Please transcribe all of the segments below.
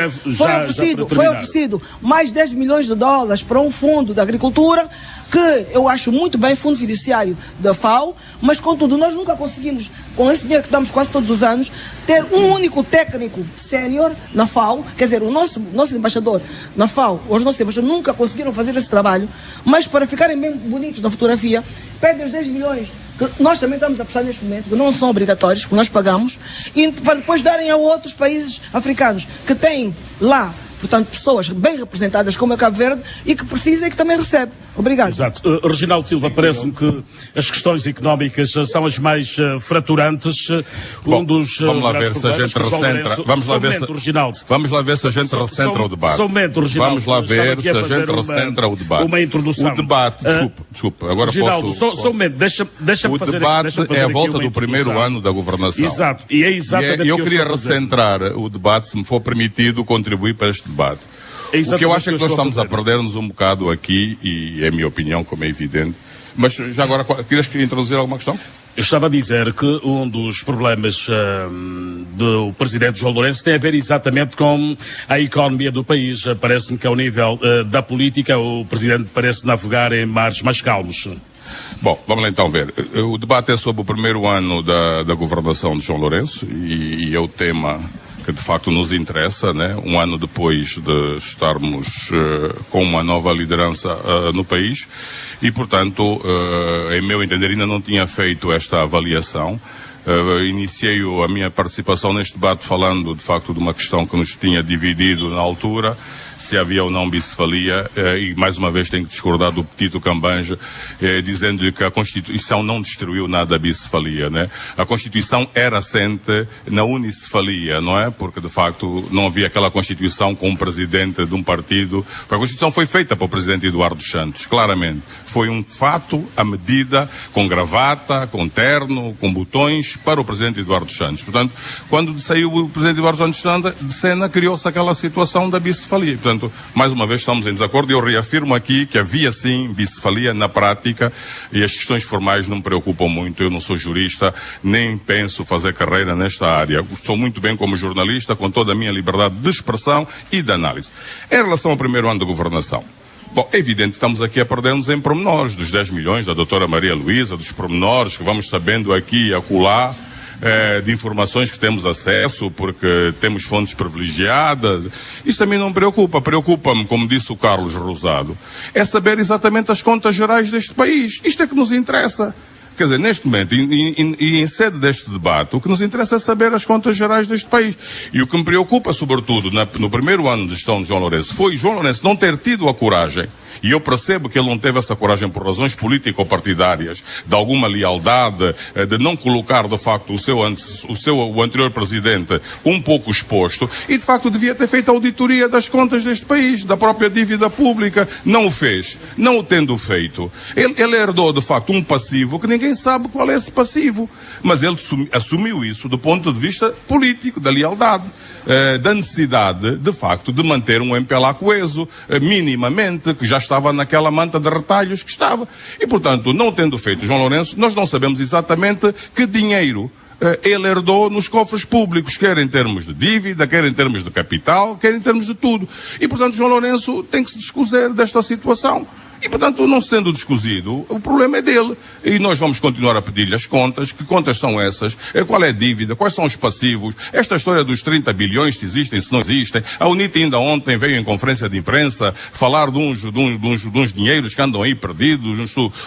foi oferecido mais 10 milhões de dólares para um fundo da agricultura, que eu acho muito bem, fundo fiduciário da FAO, mas contudo nós nunca conseguimos, com esse dinheiro que damos quase todos os anos, ter um único técnico sénior na FAO, quer dizer, o nosso embaixador na FAO, os nossos embaixadores nunca conseguiram fazer esse trabalho, mas para ficarem bem bonitos na fotografia, pedem os 10 milhões, que nós também estamos a prestar neste momento, que não são obrigatórios, que nós pagamos, e para depois darem a outros países africanos que têm lá, portanto, pessoas bem representadas como é Cabo Verde e que precisa e que também recebe. Obrigado. Exato. Reginaldo Silva, parece-me que as questões económicas são as mais fraturantes. Bom, vamos lá ver se a gente recentra. Vamos lá ver se a gente recentra o debate. Vamos lá ver se a gente recentra o debate. Uma introdução. O debate, desculpa, agora Reginaldo, posso... Só um momento, deixa-me fazer... O debate é a volta do primeiro ano da governação. Exato, e é exatamente eu queria recentrar o debate, se me for permitido, contribuir para este debate. O que eu acho é que nós estamos a perder-nos um bocado aqui, e é a minha opinião, como é evidente. Mas já agora, querias introduzir alguma questão? Eu estava a dizer que um dos problemas do presidente João Lourenço tem a ver exatamente com a economia do país. Parece-me que ao nível da política o presidente parece navegar em mares mais calmos. Bom, vamos lá então ver. O debate é sobre o primeiro ano da governação de João Lourenço e é o tema que de facto nos interessa, né? Um ano depois de estarmos com uma nova liderança no país e, portanto, em meu entender, ainda não tinha feito esta avaliação. Iniciei a minha participação neste debate falando de facto de uma questão que nos tinha dividido na altura, se havia ou não bicefalia, e mais uma vez tenho que discordar do Tito Cambanja, dizendo-lhe que a Constituição não destruiu nada a bicefalia, né? A Constituição era assente na unicefalia, não é? Porque de facto não havia aquela Constituição com um presidente de um partido. A Constituição foi feita para o presidente Eduardo Santos, claramente. Foi um fato, a medida, com gravata, com terno, com botões, para o presidente Eduardo Santos. Portanto, quando saiu o presidente Eduardo Santos de cena, criou-se aquela situação da bicefalia. Portanto, mais uma vez estamos em desacordo e eu reafirmo aqui que havia sim bicefalia na prática e as questões formais não me preocupam muito. Eu não sou jurista, nem penso fazer carreira nesta área. Sou muito bem como jornalista, com toda a minha liberdade de expressão e de análise. Em relação ao primeiro ano de governação, bom, é evidente que estamos aqui a perder-nos em pormenores, dos 10 milhões da doutora Maria Luísa, dos pormenores que vamos sabendo aqui e acolá, de informações que temos acesso, porque temos fontes privilegiadas. Isso a mim não me preocupa. Preocupa-me, como disse o Carlos Rosado, é saber exatamente as contas gerais deste país. Isto é que nos interessa. Quer dizer, neste momento, e em sede deste debate, o que nos interessa é saber as contas gerais deste país. E o que me preocupa, sobretudo, no primeiro ano de gestão de João Lourenço, foi João Lourenço não ter tido a coragem, e eu percebo que ele não teve essa coragem por razões político-partidárias, de alguma lealdade, de não colocar, de facto, o anterior presidente um pouco exposto, e de facto devia ter feito a auditoria das contas deste país, da própria dívida pública. Não o fez. Não o tendo feito, ele herdou, de facto, um passivo que ninguém sabe qual é esse passivo. Mas ele assumiu isso do ponto de vista político, da lealdade, da necessidade, de facto, de manter um MPLA coeso, minimamente, que já estava naquela manta de retalhos que estava. E, portanto, não tendo feito João Lourenço, nós não sabemos exatamente que dinheiro ele herdou nos cofres públicos, quer em termos de dívida, quer em termos de capital, quer em termos de tudo. E, portanto, João Lourenço tem que se descoser desta situação. E, portanto, não se tendo descozido, o problema é dele. E nós vamos continuar a pedir-lhe as contas. Que contas são essas? Qual é a dívida? Quais são os passivos? Esta história dos 30 bilhões, se existem, se não existem. A UNITA ainda ontem veio em conferência de imprensa falar de uns dinheiros que andam aí perdidos,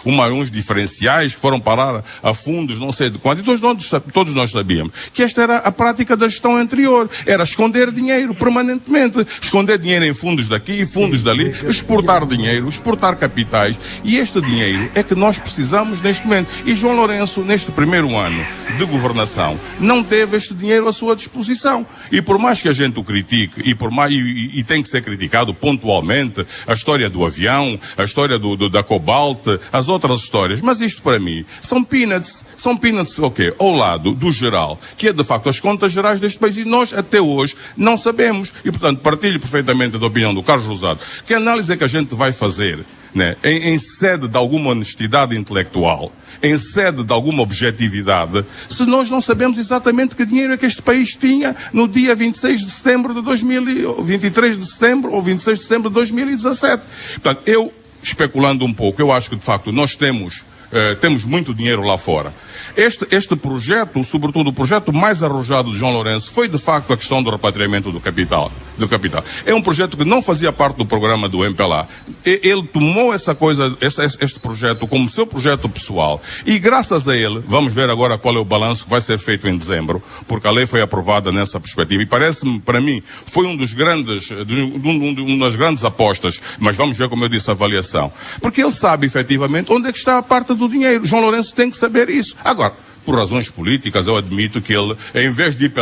uns diferenciais que foram parar a fundos, não sei de quanto. E todos nós sabíamos que esta era a prática da gestão anterior. Era esconder dinheiro permanentemente. Esconder dinheiro em fundos daqui, fundos dali, exportar dinheiro, exportar capitais, e este dinheiro é que nós precisamos neste momento. E João Lourenço, neste primeiro ano de governação, não teve este dinheiro à sua disposição. E por mais que a gente o critique, e tem que ser criticado pontualmente, a história do avião, a história da Cobalt, as outras histórias, mas isto para mim são peanuts ao lado do geral, que é de facto as contas gerais deste país, e nós até hoje não sabemos. E portanto partilho perfeitamente da opinião do Carlos Rosado. Que análise é que a gente vai fazer, né, em sede de alguma honestidade intelectual, em sede de alguma objetividade, se nós não sabemos exatamente que dinheiro é que este país tinha no dia 26 de setembro de 23 de setembro ou 26 de setembro de 2017. Portanto, eu, especulando um pouco, eu acho que de facto nós temos muito dinheiro lá fora. Este projeto, sobretudo o projeto mais arrojado de João Lourenço, foi de facto a questão do repatriamento do capital. É um projeto que não fazia parte do programa do MPLA. Ele tomou este projeto como seu projeto pessoal e graças a ele, vamos ver agora qual é o balanço que vai ser feito em dezembro, porque a lei foi aprovada nessa perspectiva e parece-me, para mim, foi uma das grandes apostas, mas vamos ver, como eu disse, a avaliação. Porque ele sabe efetivamente onde é que está a parte do dinheiro. João Lourenço tem que saber isso. Agora, por razões políticas, eu admito que ele, em vez de ir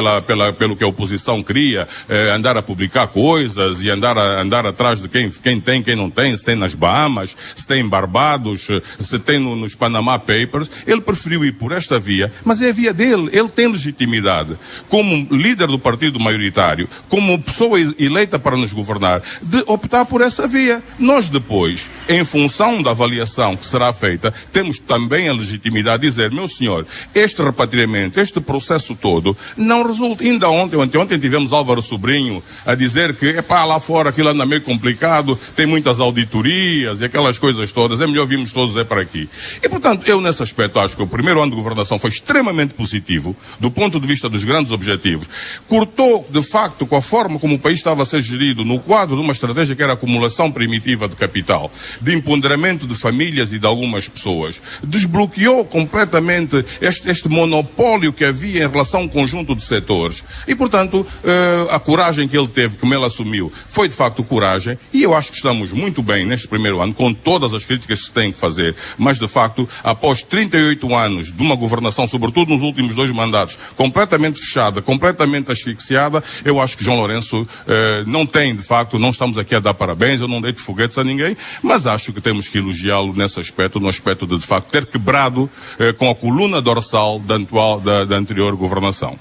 pelo que a oposição queria, andar a publicar coisas e andar atrás de quem tem, quem não tem, se tem nas Bahamas, se tem em Barbados, se tem nos Panama Papers, ele preferiu ir por esta via, mas é a via dele, ele tem legitimidade, como líder do partido maioritário, como pessoa eleita para nos governar, de optar por essa via. Nós depois, em função da avaliação que será feita, temos também a legitimidade de dizer, meu senhor, este repatriamento, este processo todo, não resulta. Ainda ontem tivemos Álvaro Sobrinho a dizer que, lá fora aquilo anda meio complicado, tem muitas auditorias e aquelas coisas todas, é melhor virmos todos para aqui. E, portanto, eu nesse aspecto acho que o primeiro ano de governação foi extremamente positivo, do ponto de vista dos grandes objetivos. Cortou, de facto, com a forma como o país estava a ser gerido, no quadro de uma estratégia que era a acumulação primitiva de capital, de empoderamento de famílias e de algumas pessoas. Desbloqueou completamente este monopólio que havia em relação a um conjunto de setores. E, portanto, a coragem que ele teve, como ele assumiu, foi de facto coragem, e eu acho que estamos muito bem neste primeiro ano, com todas as críticas que se têm que fazer, mas de facto, após 38 anos de uma governação, sobretudo nos últimos 2 mandatos, completamente fechada, completamente asfixiada, eu acho que João Lourenço não tem, de facto, não estamos aqui a dar parabéns, eu não deito foguetes a ninguém, mas acho que temos que elogiá-lo nesse aspecto, no aspecto de facto, ter quebrado com a coluna dorsal da anterior governação.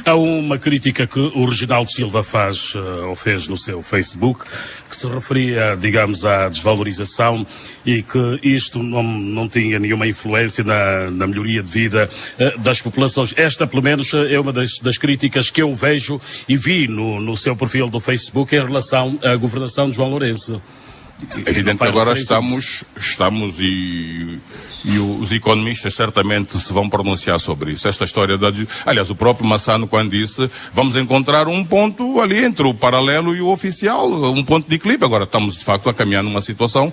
Há uma crítica que o Reginaldo Silva fez no seu Facebook, que se referia, digamos, à desvalorização e que isto não tinha nenhuma influência na melhoria de vida das populações. Esta, pelo menos, é uma das críticas que eu vejo e vi no seu perfil do Facebook em relação à governação de João Lourenço. É evidente que agora estamos e os economistas certamente se vão pronunciar sobre isso. Esta história aliás, o próprio Massano, quando disse, vamos encontrar um ponto ali entre o paralelo e o oficial, um ponto de equilíbrio. Agora estamos, de facto, a caminhar numa situação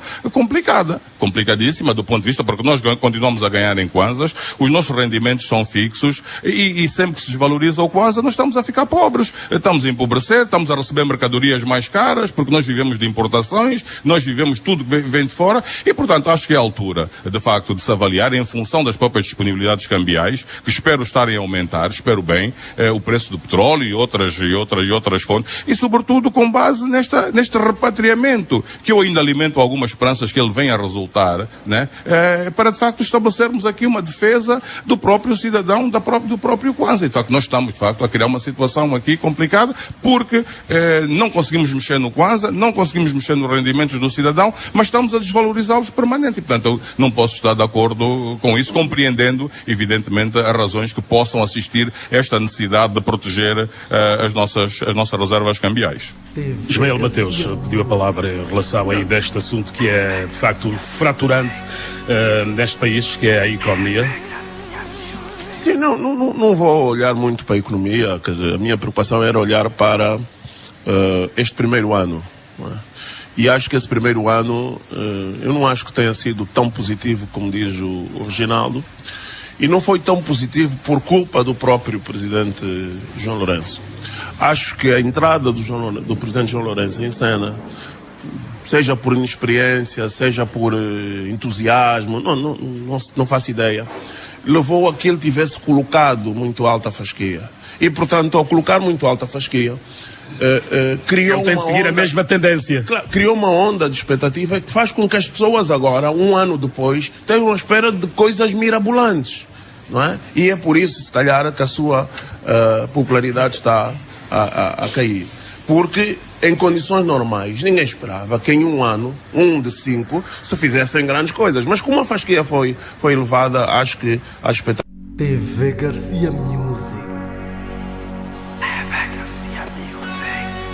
complicadíssima do ponto de vista, porque nós continuamos a ganhar em kwanzas, os nossos rendimentos são fixos e sempre que se desvaloriza o kwanza, nós estamos a ficar pobres. Estamos a empobrecer, estamos a receber mercadorias mais caras, porque nós vivemos de importações, nós vivemos tudo que vem de fora e, portanto, acho que é a altura, de facto, de se avaliar em função das próprias disponibilidades cambiais, que espero estarem a aumentar, espero bem, o preço do petróleo e outras fontes, e sobretudo com base neste repatriamento, que eu ainda alimento algumas esperanças que ele venha a resultar, né? Para de facto estabelecermos aqui uma defesa do próprio cidadão, do próprio Kwanza. E de facto nós estamos de facto a criar uma situação aqui complicada, porque não conseguimos mexer no Kwanza, não conseguimos mexer nos rendimentos do cidadão, mas estamos a desvalorizá-los permanente. E portanto eu não posso estar de acordo com isso, compreendendo, evidentemente, as razões que possam assistir a esta necessidade de proteger as nossas reservas cambiais. Ismael Mateus pediu a palavra em relação a este assunto que é, de facto, fraturante neste país, que é a economia. Sim, não vou olhar muito para a economia, quer dizer, a minha preocupação era olhar para este primeiro ano, não é? E acho que esse primeiro ano, eu não acho que tenha sido tão positivo como diz o Reginaldo, e não foi tão positivo por culpa do próprio presidente João Lourenço. Acho que a entrada do presidente João Lourenço em cena, seja por inexperiência, seja por entusiasmo, não faço ideia, levou a que ele tivesse colocado muito alta a fasquia. E, portanto, ao colocar muito alta a fasquia, criou ele tem de seguir a mesma tendência. Claro, criou uma onda de expectativa que faz com que as pessoas agora, um ano depois, tenham à espera de coisas mirabolantes, não é? E é por isso, se calhar, que a sua popularidade está a cair. Porque, em condições normais, ninguém esperava que em um ano, 1 de 5, se fizessem grandes coisas. Mas como a fasquia foi elevada, acho que a expectativa TV Garcia Music. TV Garcia Music.